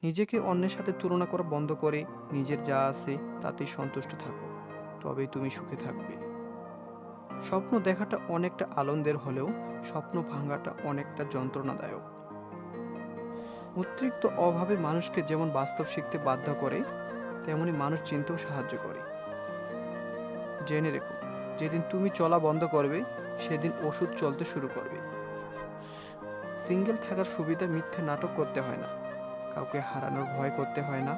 নিজেকে অন্যের সাথে তুলনা করা বন্ধ করে নিজের যা আছে তাতেই সন্তুষ্ট থাকো, তবেই তুমি সুখে থাকবে। স্বপ্ন দেখাটা অনেকটা আনন্দের হলেও স্বপ্ন ভাঙাটা অনেকটা যন্ত্রণাদায়ক। অতিরিক্ত অভাবে মানুষকে যেমন বাস্তব শিখতে বাধ্য করে, তেমনি মানুষ চিনতেও সাহায্য করে। জেনে রেখো, যেদিন তুমি চলা বন্ধ করবে সেদিন ওষুধ চলতে শুরু করবে। সিঙ্গেল থাকার সুবিধা মিথ্যে নাটক করতে হয় না, কাউকে হারানোর ভয় করতে হয় না,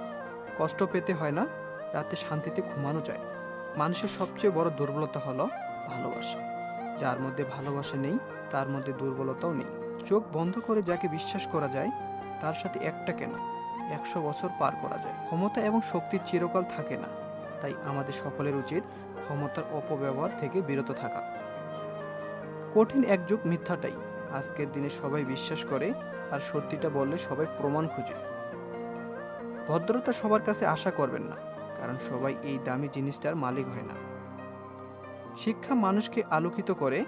কষ্ট পেতে হয় না, রাতে শান্তিতে ঘুমানো যায়। মানুষের সবচেয়ে বড় দুর্বলতা হলো ভালোবাসা। যার মধ্যে ভালোবাসা নেই তার মধ্যে দুর্বলতাও নেই। চোখ বন্ধ করে যাকে বিশ্বাস করা যায় তার সাথে একটা কেন 100 বছর পার করা যায়। ক্ষমতা এবং শক্তির চিরকাল থাকে না, তাই আমাদের সকলের উচিত ক্ষমতার অপব্যবহার থেকে বিরত থাকা। কঠিন এক যুগ মিথ্যাটাই আজকের দিনে সবাই বিশ্বাস করে, আর সত্যিটা বললে সবাই প্রমাণ খুঁজে। ভদ্রতা সবার কাছে আশা করবেন না, কারণ সবাই এই দামি জিনিসটার মালিক হয় না। শিক্ষা মানুষকে আলোকিত করে,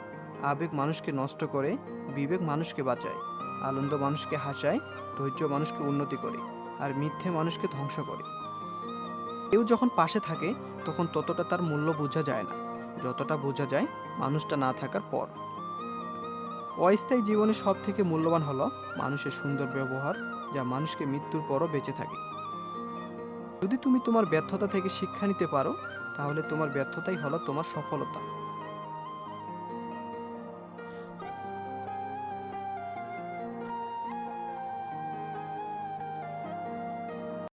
আবেগ মানুষকে নষ্ট করে, বিবেক মানুষকে বাঁচায়, আনন্দ মানুষকে হাসায়, ধৈর্য মানুষকে উন্নতি করে, আর মিথ্যে মানুষকে ধ্বংস করে। কেউ যখন পাশে থাকে তখন ততটা তার মূল্য বোঝা যায় না, যতটা বোঝা যায় মানুষটা না থাকার পর। অস্থায়ী জীবনে সব থেকে মূল্যবান হলো মানুষের সুন্দর ব্যবহার, যা মানুষকে মৃত্যুর পরও বেঁচে থাকে। যদি তুমি তোমার ব্যর্থতা থেকে শিক্ষা নিতে পারো, তাহলে তোমার ব্যর্থতাই হলো তোমার সফলতা।